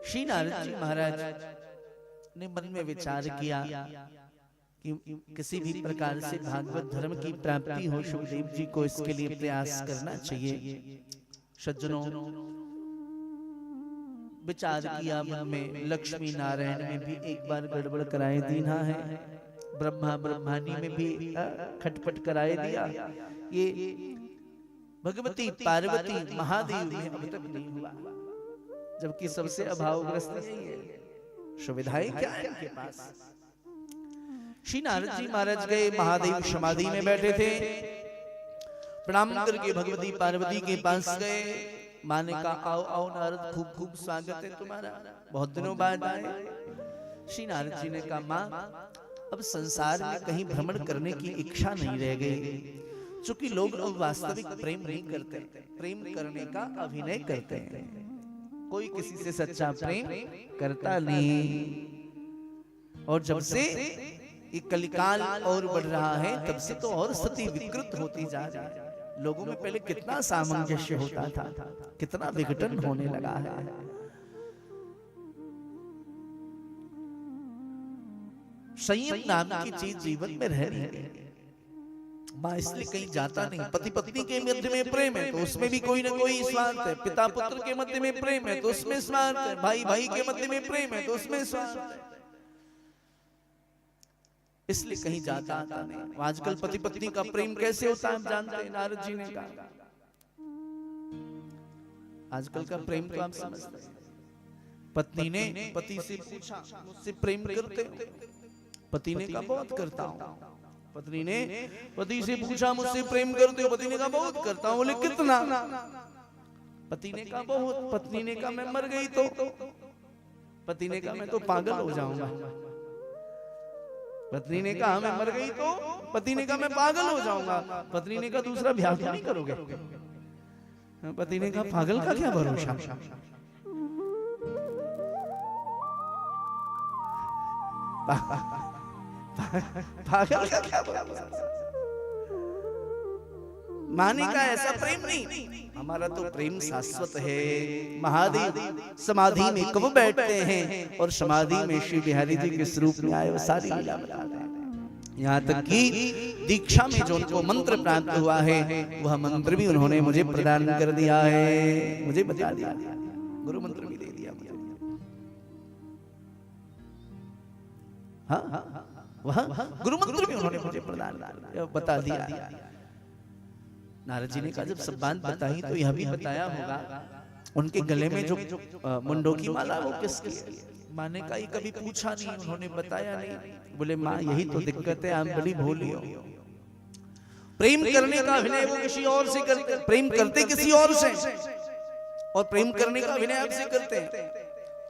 श्री नारद जी महाराज ने मन में विचार किया कि किसी भी प्रकार से भागवत धर्म की प्राप्ति हो, सुखदेव जी को इसके लिए प्रयास करना चाहिए। सज्जनों, विचार किया मन में, लक्ष्मी नारायण में भी एक बार गड़बड़ कराए दीना है, ब्रह्मा ब्रह्मानी में भी खटपट कराए दिया, ये भगवती पार्वती महादेव में अब तक नहीं हुआ, जबकि सबसे अभावग्रस्त नहीं है, सुविधाएं क्या है इनके पास। श्री नारद जी महाराज गए, महादेव समाधि में बैठे थे, प्रणाम करके भगवती पार्वती के पास गए। माँ ने कहा आओ आओ नारद, खूब खूब स्वागत है तुम्हारा, बहुत दिनों बाद आए। श्री नारद जी ने कहा माँ, अब संसार में कहीं भ्रमण करने की इच्छा नहीं रह गई, चूंकि लोग अब वास्तविक प्रेम नहीं करते, प्रेम करने का अभिनय करते हैं, कोई किसी से सच्चा प्रेम करता नहीं। और जब से ये कलिकाल और बढ़ रहा है, तब से तो और स्थिति विकृत होती जा रही है। लोगों में पहले कितना सामंजस्य होता था, कितना विघटन होने लगा है। संयम नाम की चीज जीवन में रह रही है। माँ इसलिए कहीं जाता नहीं। पति पत्नी के मध्य में प्रेम है तो उसमें भी कोई ना कोई स्वार्थ है, पिता पुत्र के मध्य में प्रेम है तो उसमें स्वार्थ है, भाई भाई के मध्य में प्रेम है तो उसमें स्वार्थ है, इसलिए कहीं जाता आता नहीं। आजकल पति पत्नी का प्रेम कैसे होता है हम जानते हैं, नारद जी ने कहा आजकल का प्रेम तो आप समझते हैं। पत्नी ने पति से पूछा मुझसे प्रेम करते हो? पति ने कहा बहुत करता हूं। पत्नी ने पति से पूछा मुझसे प्रेम करते हो? पति ने कहा बहुत करता हूं। बोले कितना? पति ने कहा बहुत। पत्नी ने कहा मैं मर गई तो? पति ने कहा मैं तो पागल हो जाऊंगा। पत्नी ने कहा मैं मर गई तो? पति ने कहा मैं पागल हो जाऊंगा। पत्नी ने कहा दूसरा ब्याह क्यों नहीं करोगे? पति ने कहा पागल का क्या भरोसा, पागल का क्या भरोसा। माने का ऐसा प्रेम नहीं, हमारा तो प्रेम शाश्वत है। महादेव समाधि में कब बैठते हैं और समाधि में श्री बिहारी जी के स्वरूप में आए वो सारी लीला बताते हैं। यहाँ तक कि दीक्षा में जो उनको मंत्र प्राप्त हुआ है वह मंत्र भी उन्होंने मुझे प्रदान कर दिया है, मुझे बता दिया, गुरु मंत्र भी दे दिया मुझे। हाँ, वह गुरु मंत्र भी उन्होंने मुझे प्रदान बता दिया। नारद जी ने कहा जब सब बात बताई तो यह भी बताया होगा उनके गले में जो मुंडों की माला वो किसकी है? माँ ने कहा कभी पूछा नहीं, उन्होंने बताया नहीं। बोले माँ यही तो दिक्कत है, आप बड़ी भोली हो। प्रेम करने का अभिनय वो किसी और से करते, प्रेम करते किसी और से और प्रेम करने का अभिनय आपसे करते हैं।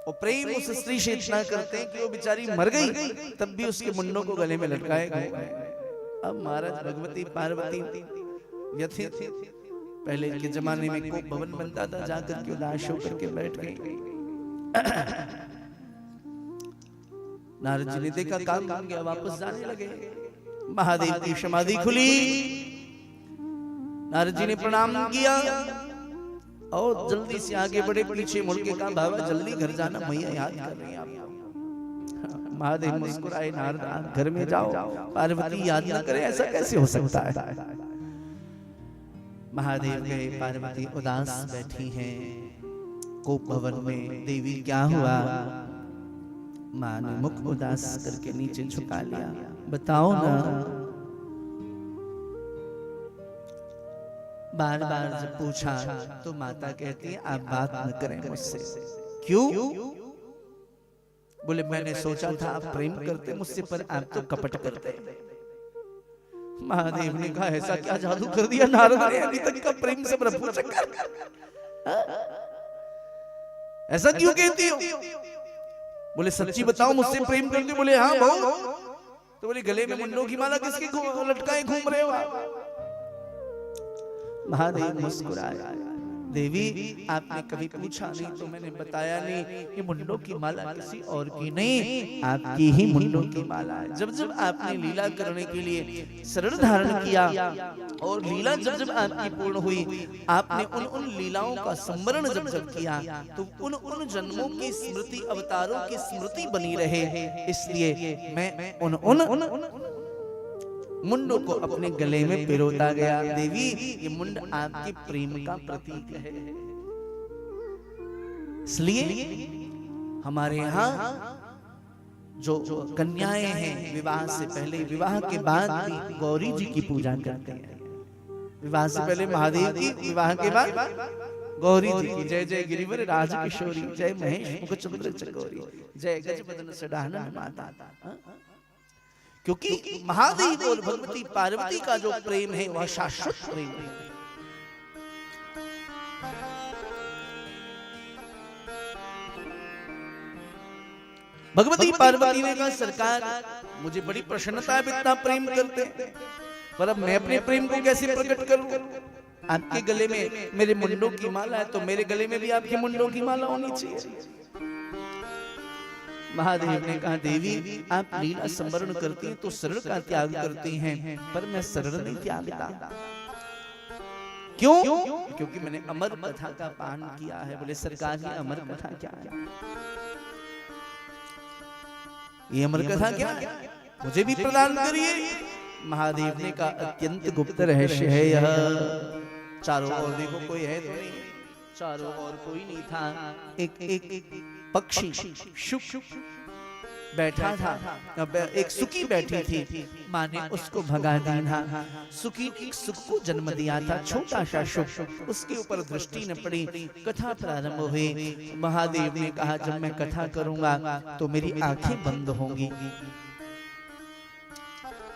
और प्रेम उस स्त्री से इतना करते हैं कि वो बेचारी मर गई तब भी उसके मुंडों को गले में लटकाए गए। अब महाराज भगवती पार्वती व्यथित, पहले के जमाने में कोप भवन बनता था, जाकर के उदास होकर के बैठ गई। नारद जी ने देखा काम बन गया, वापस जाने लगे। महादेव की समाधि खुली, नारद जी ने प्रणाम किया और जल्दी से आगे बढ़े। पीछे मुड़ के कहा बाबा जल्दी घर जाना, मैया याद कर रही है आपको। महादेव मुस्कुराए, नारद आप घर में जाओ, पार्वती याद न करे, ऐसा कैसे हो सकता है। महादेव गए, पार्वती उदास बैठी हैं कोप भवन में। देवी क्या हुआ? मां ने मुख उदास करके नीचे झुका लिया। बताओ ना। बार बार जब पूछा तो माता कहती है आप बात न करें मुझसे। क्यों? बोले मैंने सोचा था आप प्रेम करते मुझसे, पर आप तो कपट करते। महादेव ने कहा ऐसा क्या जादू कर दिया नारद ने, अभी तक का प्रेम से प्रभु चक्कर, ऐसा क्यों कहती हो? बोले सच्ची बताओ मुझसे प्रेम करते हो? बोले हाँ बहुत। तो बोले गले में मुंडों की माला किसके लटकाए घूम रहे हो आप? महादेव मुस्कुराए, देवी आपने कभी पूछा नहीं तो मैंने बताया नहीं, ये मुंडों की माला किसी और की नहीं, आपकी ही मुंडों की माला है। जब जब आपने लीला करने के लिए शरण धारण किया और लीला जब जब आपकी पूर्ण हुई, आपने उन उन लीलाओं का स्मरण जब जब किया तो उन उन जन्मों की स्मृति, अवतारों की स्मृति बनी रहे। इसलिए मैं उन उन मुंडों को अपने गले में पिरोता गया। देवी ये मुंड आपके प्रेम का प्रतीक है। इसलिए हमारे यहाँ जो कन्याएं हैं विवाह से पहले, विवाह के बाद भी गौरी जी की पूजा करते हैं। विवाह से पहले महादेव की, विवाह के बाद गौरी जी की। जय जय गिरिवर राज किशोरी, जय महेश मुख चंद्र चकोरी, जय गजबदन सडानन माता। क्योंकि महादेव और भगवती पार्वती का जो प्रेम है वह शाश्वत प्रेम है। भगवती पार्वती ने कहा सरकार मुझे बड़ी प्रसन्नता है, इतना प्रेम करते हैं, पर अब मैं अपने प्रेम को कैसे प्रकट करूं? आपके गले में मेरे मुंडों की माला है तो मेरे गले में भी आपकी मुंडों की माला होनी चाहिए। महादेव ने कहा देवी आप लीला संवरण करती हैं तो शरण का त्याग करती हैं, पर मैं शरण नहीं त्यागता। क्यों? क्योंकि मैंने अमर कथा का पान किया है। बोले सरकार ये अमर कथा क्या है? ये अमर कथा क्या है? मुझे भी प्रदान करिए। महादेव ने कहा अत्यंत गुप्त रहस्य है यह, चारों ओर देखो कोई है तो नहीं, चारों ओर कोई नहीं था। एक पक्षी शुक बैठा था, एक सुकी बैठी थी, माँ ने उसको भगा दिया। सुकी एक सुख को जन्म दिया था, छोटा सा शुक, उसके ऊपर दृष्टि न पड़ी। कथा प्रारंभ हुई। महादेव ने कहा जब मैं कथा करूंगा तो मेरी आंखें बंद होंगी,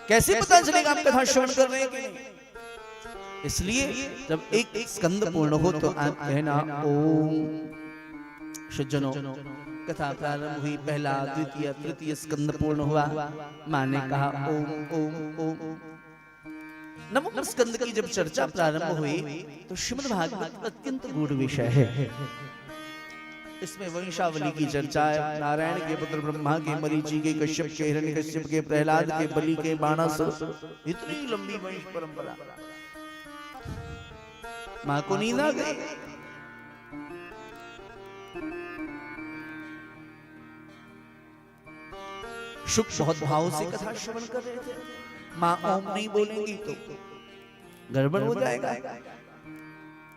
कैसे पता चलेगा आप कथा श्रवण कर रहे हैं? इसलिए जब एक स्कंद पूर्ण हो तो आप कहना ओम। सज्जनों कथा प्रारंभ हुई, पहला द्वितीय तृतीय स्कंद पूर्ण हुआ। माँ ने कहा ओम ओम ओम। नवम स्कंद की जब चर्चा प्रारंभ हुई तो श्रीमद् भागवत अत्यंत गूढ़ विषय है। इसमें वंशावली की चर्चा है, नारायण के पुत्र ब्रह्मा के, मरीचि के, कश्यप के, हिरण्यकश्यप के, प्रहलाद के, बलि के, बाणासुर, इतनी लंबी वंश परंपरा। माँ को नींद आ गई। शुक बहुत भाव से कथा श्रवण कर रहे थे। माँ ओम नहीं बोलेंगी तो गड़बड़ हो जाएगा।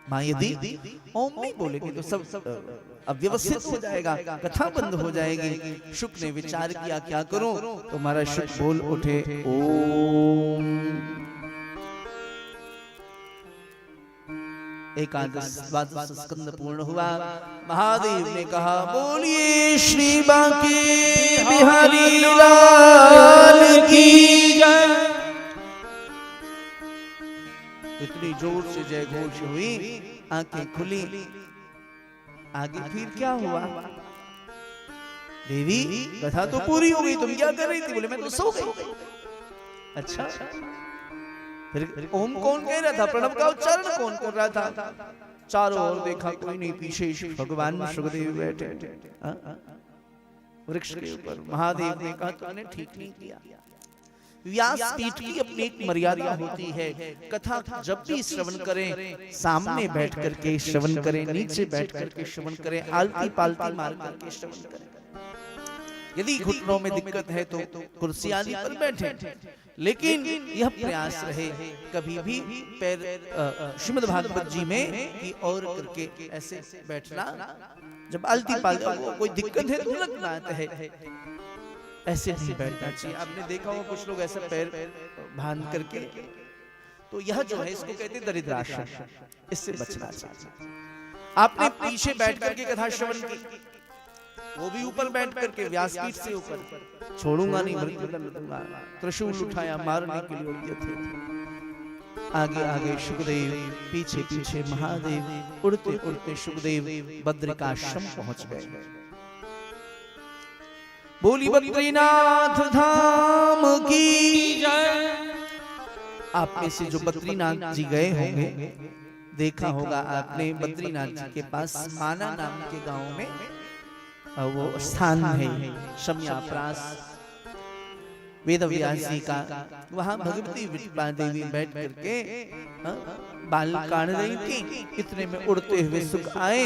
माँ यदि ओम नहीं बोलेंगी तो सब अव्यवस्थित हो जाएगा, कथा बंद हो जाएगी। शुक ने विचार किया क्या करूं, तो हमारा शुक बोल उठे ओम। एकादश द्वादश स्कंद पूर्ण हुआ। महादेव ने कहा बोलिए श्री बांके बिहारी लाल की जय। इतनी जोर से जय घोष हुई, आंखें खुली। आगे फिर क्या हुआ? देवी कथा तो पूरी हो गई, तुम क्या कर रही थी? बोले मैं तो सो गई। अच्छा, फिर ओम कौन कह रहा था? प्रणव का उच्चारण कौन कर रहा था? चारों ओर देखा कोई नहीं, पीछे भगवान सुखदेव बैठे वृक्ष के ऊपर। महादेव ने कहा तुमने ठीक नहीं किया। व्यास पीठ की अपनी एक मर्यादा होती है। कथा जब भी श्रवण करें सामने बैठ करके श्रवण करें, नीचे बैठ करके श्रवण करें, आलती पालती मार करके श्रवण करें। यदि घुटनों में दिक्कत है तो कुर्सी आदि पर बैठे, लेकिन यह प्रयास रहे कभी भी पैर श्रीमद् भागवत जी में की और करके ऐसे बैठना। जब आलती पालती कोई दिक्कत है तो लगना है, ऐसे नहीं बैठना चाहिए। आपने देखा हो कुछ लोग ऐसा पैर बांध करके, तो यह जो है इसको कहते हैं दरिद्राश्रम, इससे बचना चाहिए। आपने पीछे बैठ करके कथा श्रवण की, वो भी ऊपर बैठ करके व्यासपीठ से ऊपर, छोड़ूंगा नहीं मृत्युदंड दूंगा, त्रिशूल उठाया मारने के लिए उद्यत थे। आगे आगे सुखदेव, पीछे पीछे महादेव, उड़ते उड़ते सुखदेव बद्रिकाश्रम पहुंच गए। बोली बद्रीनाथ धाम की जय। आप में से जो बद्रीनाथ जी गए होंगे देखा होगा आपने बद्रीनाथ जी के पास माना नाम के गांव में वो स्थान है शम्याप्रास वेदव्यास जी का। वहां भगवती विठ्ठला देवी बैठ करके बाल काट रही थी। इतने में उड़ते हुए सुख आए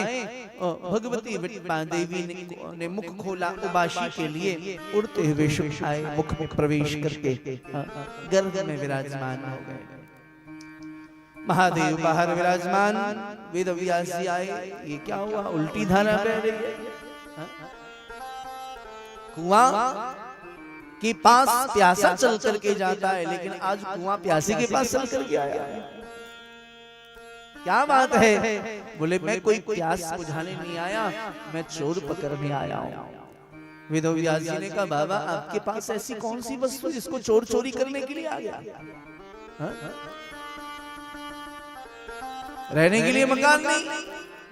और भगवती विठ्ठला देवी ने मुख खोला उबाशी के लिए। उड़ते हुए सुख आए, मुख में प्रवेश करके गर्भ में विराजमान हो गए। महादेव बाहर विराजमान, वेदव्यास जी आए, ये क्या हुआ? उल्टी धारा बह रही है। कुआं के पास प्यासा चल करके जाता है, लेकिन आज कुआं प्यासे के पास चल करके आया। क्या बात है? बोले मैं कोई प्यास बुझाने नहीं आया, मैं चोर पकड़ने आया हूं। वेदव्यास जी ने कहा बाबा आपके पास ऐसी कौन सी वस्तु जिसको चोर चोरी करने के लिए आ गया? रहने के लिए मकान नहीं,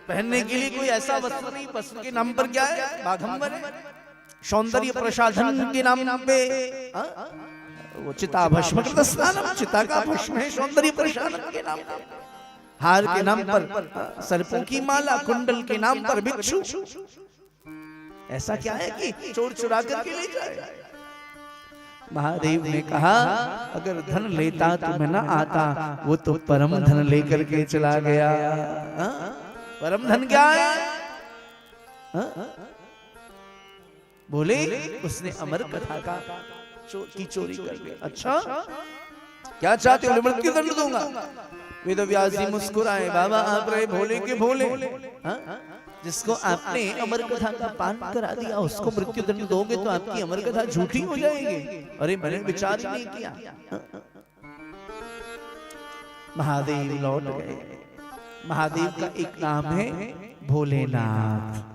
पहनने के लिए कोई ऐसा वस्त्र नहीं, वस्त्र के नाम पर क्या है? बाघंबर है। सौंदर्य प्रसाधन के नाम पे वो चिता भस्म स्नानम, चिता का भस्म है सौंदर्य प्रसाधन के नाम पे। हार के नाम पर सर्पों की माला, कुंडल के नाम पर भिक्षु। ऐसा क्या है कि चोर चुरा करके ले जाए? महादेव ने कहा अगर धन लेता तो मैं न आता, वो तो परम धन लेकर के चला गया। परम धन क्या है? बोले उसने अमर कथा का की चोरी कर ली। अच्छा क्या चाहते हो? मृत्यु दंड दूंगा। वेदव्यास जी मुस्कुराए, बाबा आप रहे भोले के भोले, जिसको आपने अमर कथा का पान करा दिया उसको मृत्यु दंड दोगे तो आपकी अमर कथा झूठी हो जाएगी। अरे मैंने विचार ही नहीं किया। महादेव लौट गए। महादेव का एक नाम है भोलेनाथ।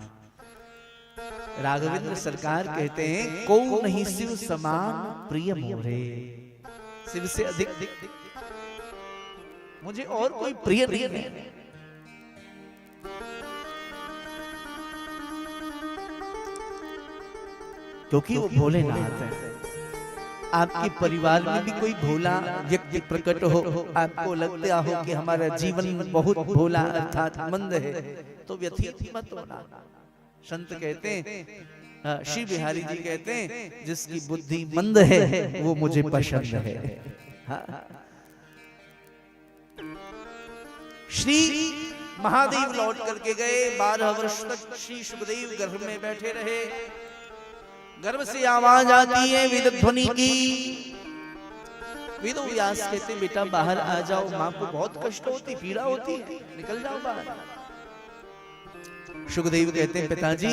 राघवेंद्र सरकार कहते हैं को नहीं शिव समान प्रिय मोरे। शिव से अधिक मुझे और कोई प्रिय नहीं है। क्योंकि वो भोलेनाथ है। आपके परिवार में भी कोई भोला व्यक्ति प्रकट हो, आपको लगता हो कि हमारा जीवन बहुत भोला अर्थात मंद है, तो व्यथित मत होना। संत कहते हैं, श्री बिहारी जी कहते हैं जिसकी बुद्धि मंद है वो मुझे पसंद है। श्री महादेव लौट करके गए। 12 वर्ष तक श्री सुखदेव गर्भ में बैठे रहे। गर्भ से आवाज आती है वेद ध्वनि की। वेदव्यास कहते बेटा बाहर आ जाओ, मां को बहुत कष्ट होती, पीड़ा होती है, निकल जाओ बाहर। सुखदेव कहते हैं पिताजी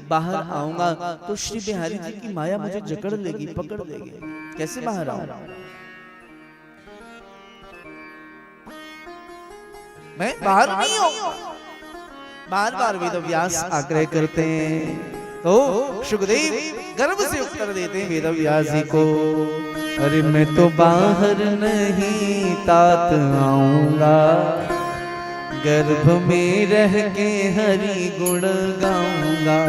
बाहर आऊंगा तो श्री बिहारी जी की माया मुझे जकड़ लेगी, पकड़ लेगी, कैसे बाहर आऊं? मैं बाहर नहीं हूं। बार बार वेदव्यास आग्रह करते हैं तो सुखदेव गर्व से उत्तर देते हैं वेदव्यास जी को, अरे मैं तो बाहर नहीं तात आऊंगा, गर्भ में रह के हरि गुण गाऊंगा।